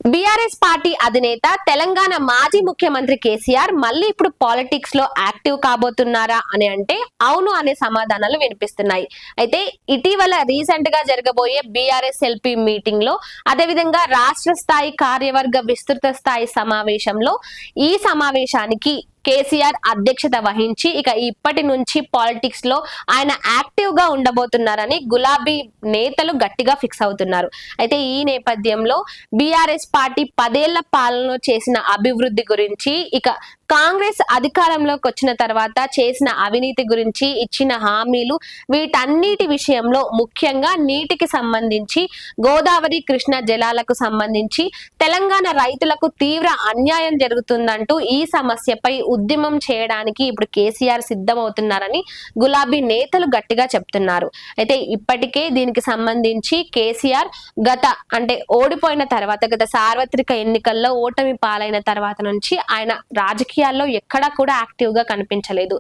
BRS party అధినేత తెలంగాణ మాజీ ముఖ్యమంత్రి కేసీఆర్ మళ్ళీ ఇప్పుడు పాలిటిక్స్ లో యాక్టివ్ కాబోతున్నారా అని అంటే అవును అనే సమాధానాలు వినిపిస్తున్నాయి. అయితే ఇటీవల రీసెంట్ గా జరగబోయే బీఆర్ఎస్ ఎల్పీ మీటింగ్ లో, అదేవిధంగా రాష్ట్ర స్థాయి కార్యవర్గ విస్తృత స్థాయి సమావేశంలో ఈ సమావేశానికి కేసీఆర్ అధ్యక్షత వహించి ఇక ఇప్పటి నుంచి పాలిటిక్స్ లో ఆయన యాక్టివ్ గా ఉండబోతున్నారని గులాబీ నేతలు గట్టిగా ఫిక్స్ అవుతున్నారు. అయితే ఈ నేపథ్యంలో బీఆర్ఎస్ పార్టీ 10 ఏళ్ల పాలనలో చేసిన అభివృద్ధి గురించి, ఇక కాంగ్రెస్ అధికారంలోకి వచ్చిన తర్వాత చేసిన అవినీతి గురించి, ఇచ్చిన హామీలు, వీటన్నిటి విషయంలో ముఖ్యంగా నీటికి సంబంధించి, గోదావరి కృష్ణ జలాలకు సంబంధించి తెలంగాణ రైతులకు తీవ్ర అన్యాయం జరుగుతుందంటూ ఈ సమస్యపై ఉద్యమం చేయడానికి ఇప్పుడు కేసీఆర్ సిద్ధమవుతున్నారని గులాబీ నేతలు గట్టిగా చెప్తున్నారు. అయితే ఇప్పటికే దీనికి సంబంధించి కేసీఆర్ ఓడిపోయిన తర్వాత, గత సార్వత్రిక ఎన్నికల్లో ఓటమి పాలైన తర్వాత నుంచి ఆయన రాజకీయాల్లో ఎక్కడా కూడా యాక్టివ్ గా కనిపించలేదు.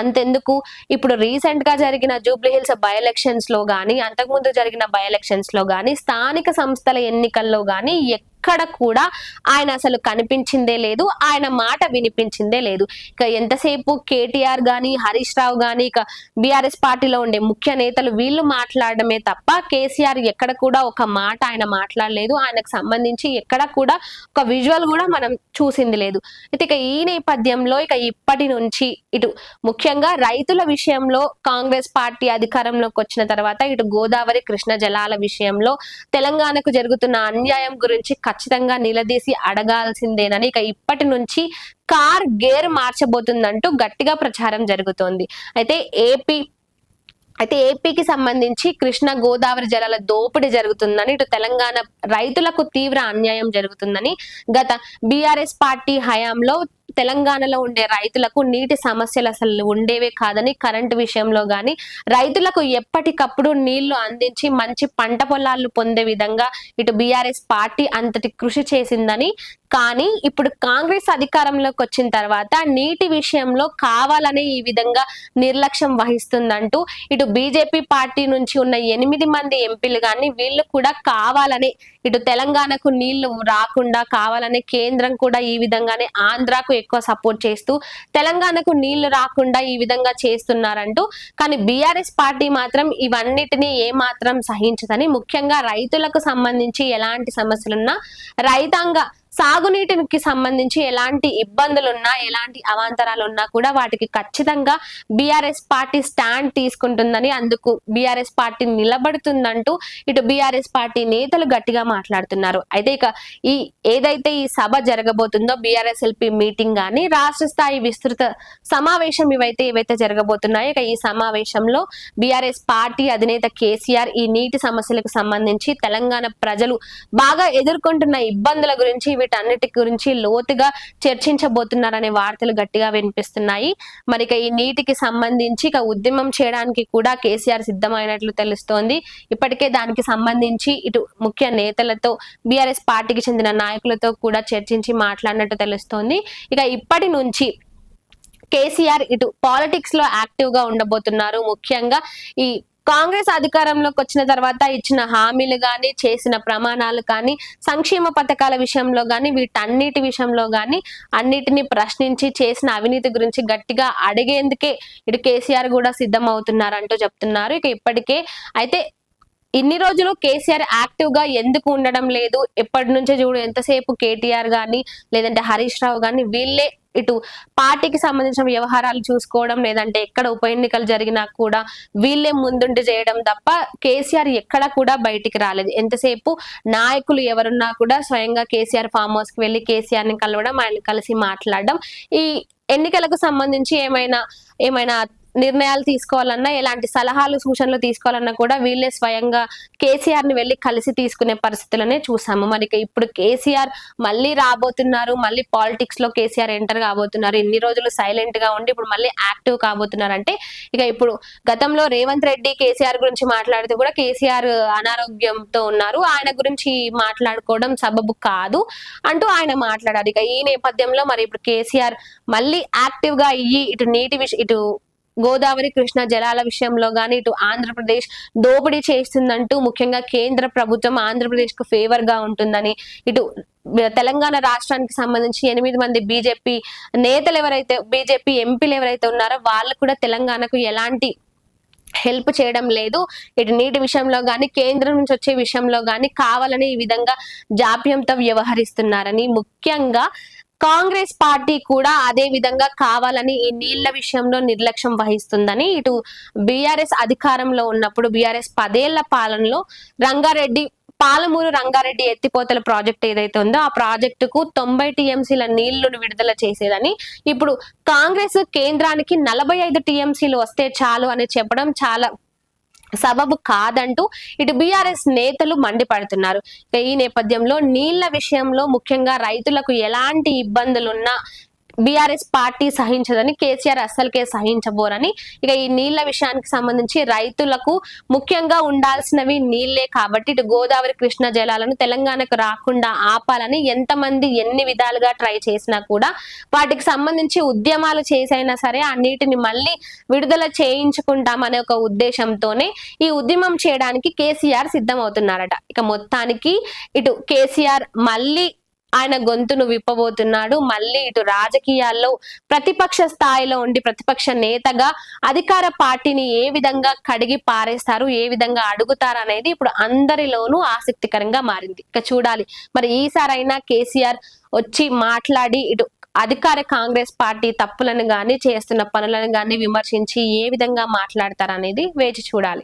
అంతెందుకు, ఇప్పుడు రీసెంట్ గా జరిగిన జూబ్లీహిల్స్ బై ఎలక్షన్స్ లో గానీ, అంతకుముందు జరిగిన బై ఎలక్షన్స్ లో గానీ, స్థానిక సంస్థల ఎన్నికల్లో గానీ ఎక్కడ కూడా ఆయన అసలు కనిపించిందే లేదు, ఆయన మాట వినిపించిందే లేదు. ఇక ఎంతసేపు కేటీఆర్ గాని, హరీష్ రావు గాని, ఇక బీఆర్ఎస్ పార్టీలో ఉండే ముఖ్య నేతలు వీళ్ళు మాట్లాడమే తప్ప కేసీఆర్ ఎక్కడ కూడా ఒక మాట ఆయన మాట్లాడలేదు. ఆయనకు సంబంధించి ఎక్కడ కూడా ఒక విజువల్ కూడా మనం చూసింది లేదు. అయితే ఇక ఈ నేపథ్యంలో ఇక ఇప్పటి నుంచి ఇటు ముఖ్యంగా రైతుల విషయంలో కాంగ్రెస్ పార్టీ అధికారంలోకి వచ్చిన తర్వాత ఇటు గోదావరి కృష్ణ జలాల విషయంలో తెలంగాణకు జరుగుతున్న అన్యాయం గురించి ఖచ్చితంగా నిలదీసి అడగాల్సిందేనని ఇక ఇప్పటి నుంచి కార్ గేర్ మార్చబోతుందంటూ గట్టిగా ప్రచారం జరుగుతోంది. అయితే ఏపీకి సంబంధించి కృష్ణ గోదావరి జలాల దోపిడీ జరుగుతుందని, ఇటు తెలంగాణ రైతులకు తీవ్ర అన్యాయం జరుగుతుందని, గత బీఆర్ఎస్ పార్టీ హయాంలో తెలంగాణలో ఉండే రైతులకు నీటి సమస్యలు అసలు ఉండేవే కాదని, కరెంటు విషయంలో గాని రైతులకు ఎప్పటికప్పుడు నీళ్లు అందించి మంచి పంట పొలాలు పొందే విధంగా ఇటు బీఆర్ఎస్ పార్టీ అంతటి కృషి చేసిందని, కానీ ఇప్పుడు కాంగ్రెస్ అధికారంలోకి వచ్చిన తర్వాత నీటి విషయంలో కావాలనే ఈ విధంగా నిర్లక్ష్యం వహిస్తుందంటూ ఇటు బీజేపీ పార్టీ నుంచి ఉన్న 8 మంది ఎంపీలు కానీ వీళ్ళు కూడా కావాలనే ఇటు తెలంగాణకు నీళ్లు రాకుండా కావాలనే కేంద్రం కూడా ఈ విధంగానే ఆంధ్రాకు ఎక్కువ సపోర్ట్ చేస్తూ తెలంగాణకు నీళ్లు రాకుండా ఈ విధంగా చేస్తున్నారంటూ, కానీ బీఆర్ఎస్ పార్టీ మాత్రం ఇవన్నిటినీ ఏమాత్రం సహించదని, ముఖ్యంగా రైతులకు సంబంధించి ఎలాంటి సమస్యలున్నా, రైతాంగ సాగునీటికి సంబంధించి ఎలాంటి ఇబ్బందులున్నా, ఎలాంటి అవాంతరాలు ఉన్నా కూడా వాటికి ఖచ్చితంగా బీఆర్ఎస్ పార్టీ స్టాండ్ తీసుకుంటుందని, అందుకు బీఆర్ఎస్ పార్టీ నిలబడుతుందంటూ ఇటు బీఆర్ఎస్ పార్టీ నేతలు గట్టిగా మాట్లాడుతున్నారు. అయితే ఇక ఏదైతే ఈ సభ జరగబోతుందో బీఆర్ఎస్ ఎల్పీ మీటింగ్ గానీ, రాష్ట్ర స్థాయి విస్తృత సమావేశం ఏవైతే జరగబోతున్నాయో ఇక ఈ సమావేశంలో బీఆర్ఎస్ పార్టీ అధినేత కేసీఆర్ ఈ నీటి సమస్యలకు సంబంధించి తెలంగాణ ప్రజలు బాగా ఎదుర్కొంటున్న ఇబ్బందుల గురించి, వీటన్నిటి గురించి లోతుగా చర్చించబోతున్నారనే వార్తలు గట్టిగా వినిపిస్తున్నాయి. మరి ఈ నీటికి సంబంధించి ఇక ఉద్యమం చేయడానికి కూడా కేసీఆర్ సిద్ధమైనట్లు తెలుస్తోంది. ఇప్పటికే దానికి సంబంధించి ఇటు ముఖ్య నేతలతో, బీఆర్ఎస్ పార్టీకి చెందిన నాయకులతో కూడా చర్చించి మాట్లాడినట్టు తెలుస్తోంది. ఇక ఇప్పటి నుంచి కేసీఆర్ ఇటు పాలిటిక్స్ లో యాక్టివ్ గా ఉండబోతున్నారు. ముఖ్యంగా ఈ కాంగ్రెస్ అధికారంలోకి వచ్చిన తర్వాత ఇచ్చిన హామీలు గాని, చేసిన ప్రమాణాలు కానీ, సంక్షేమ పథకాల విషయంలో గాని, వీటన్నిటి విషయంలో గాని అన్నిటిని ప్రశ్నించి చేసిన అవినీతి గురించి గట్టిగా అడిగేందుకే ఇటు కేసీఆర్ కూడా సిద్ధం అవుతున్నారంటూ చెప్తున్నారు. ఇక ఇప్పటికే అయితే ఇన్ని రోజులు కేసీఆర్ యాక్టివ్ గా ఎందుకు ఉండడం లేదు, ఎప్పటి నుంచో చూడు ఎంతసేపు కేటీఆర్ గాని లేదంటే హరీష్ రావు గాని వీళ్ళే ఇటు పార్టీకి సంబంధించిన వ్యవహారాలు చూసుకోవడం, లేదంటే ఎక్కడ ఉప ఎన్నికలు జరిగినా కూడా వీళ్ళే ముందుండి చేయడం తప్ప కేసీఆర్ ఎక్కడ కూడా బయటికి రాలేదు. ఎంతసేపు నాయకులు ఎవరున్నా కూడా స్వయంగా కేసీఆర్ ఫామ్ హౌస్ కి వెళ్ళి కేసీఆర్ ని కలవడం, ఆయన కలిసి మాట్లాడడం, ఈ ఎన్నికలకు సంబంధించి ఏమైనా నిర్ణయాలు తీసుకోవాలన్నా, ఎలాంటి సలహాలు సూచనలు తీసుకోవాలన్నా కూడా వీళ్ళే స్వయంగా కేసీఆర్ ని వెళ్ళి కలిసి తీసుకునే పరిస్థితులనే చూసాము. మరి ఇప్పుడు కేసీఆర్ మళ్ళీ రాబోతున్నారు, మళ్ళీ పాలిటిక్స్ లో కేసీఆర్ ఎంటర్ కాబోతున్నారు. ఇన్ని రోజులు సైలెంట్ గా ఉండి ఇప్పుడు మళ్ళీ యాక్టివ్ కాబోతున్నారు అంటే ఇక ఇప్పుడు గతంలో రేవంత్ రెడ్డి కేసీఆర్ గురించి మాట్లాడితే కూడా కేసీఆర్ అనారోగ్యంతో ఉన్నారు, ఆయన గురించి మాట్లాడుకోవడం సబబు కాదు అంటూ ఆయన మాట్లాడారు. ఇక ఈ నేపథ్యంలో మరి ఇప్పుడు కేసీఆర్ మళ్ళీ యాక్టివ్ గా అయ్యి ఇటు గోదావరి కృష్ణ జలాల విషయంలో గానీ, ఇటు ఆంధ్రప్రదేశ్ దోపిడీ చేస్తుందంటూ ముఖ్యంగా కేంద్ర ప్రభుత్వం ఆంధ్రప్రదేశ్ కు ఫేవర్ గా ఉంటుందని, ఇటు తెలంగాణ రాష్ట్రానికి సంబంధించి 8 మంది బీజేపీ నేతలు ఎవరైతే బీజేపీ ఎంపీలు ఎవరైతే ఉన్నారో వాళ్ళు కూడా తెలంగాణకు ఎలాంటి హెల్ప్ చేయడం లేదు. ఇటు నీటి విషయంలో గాని కేంద్రం నుంచి వచ్చే విషయంలో గాని కావాలని ఈ విధంగా జాప్యంతో వ్యవహరిస్తున్నారని, ముఖ్యంగా కాంగ్రెస్ పార్టీ కూడా అదే విధంగా కావాలని ఈ నీళ్ల విషయంలో నిర్లక్ష్యం వహిస్తుందని, ఇటు బీఆర్ఎస్ అధికారంలో ఉన్నప్పుడు బీఆర్ఎస్ 10 ఏళ్ల పాలనలో పాలమూరు రంగారెడ్డి ఎత్తిపోతల ప్రాజెక్ట్ ఏదైతే ఉందో ఆ ప్రాజెక్టుకు 90 టీఎంసీల నీళ్లను విడుదల చేసేదని, ఇప్పుడు కాంగ్రెస్ కేంద్రానికి 45 టీఎంసీలు వస్తే చాలు అని చెప్పడం చాలా సబబు కాదంటూ ఇటు బీఆర్ఎస్ నేతలు మండిపడుతున్నారు. ఈ నేపథ్యంలో నీళ్ల విషయంలో ముఖ్యంగా రైతులకు ఎలాంటి ఇబ్బందులున్నా బీఆర్ఎస్ పార్టీ సహించదని, కేసీఆర్ అస్సలకే సహించబోరని, ఇక ఈ నీళ్ల విషయానికి సంబంధించి రైతులకు ముఖ్యంగా ఉండాల్సినవి నీళ్లే కాబట్టి ఇటు గోదావరి కృష్ణ జలాలను తెలంగాణకు రాకుండా ఆపాలని ఎంతమంది ఎన్ని విధాలుగా ట్రై చేసినా కూడా వాటికి సంబంధించి ఉద్యమాలు చేసైనా సరే ఆ నీటిని మళ్ళీ విడుదల చేయించుకుంటామనే ఒక ఉద్దేశంతోనే ఈ ఉద్యమం చేయడానికి కేసీఆర్ సిద్ధమవుతున్నారట. ఇక మొత్తానికి ఇటు కేసీఆర్ మళ్ళీ ఆయన గొంతును విప్పబోతున్నాడు. మళ్ళీ ఇటు రాజకీయాల్లో ప్రతిపక్ష స్థాయిలో ఉండి ప్రతిపక్ష నేతగా అధికార పార్టీని ఏ విధంగా కడిగి పారేస్తారు, ఏ విధంగా అడుగుతారు అనేది ఇప్పుడు అందరిలోనూ ఆసక్తికరంగా మారింది. ఇక చూడాలి మరి ఈసారైనా కేసీఆర్ వచ్చి మాట్లాడి ఇటు అధికార కాంగ్రెస్ పార్టీ తప్పులను గాని చేస్తున్న పనులను గాని విమర్శించి ఏ విధంగా మాట్లాడతారనేది వేచి చూడాలి.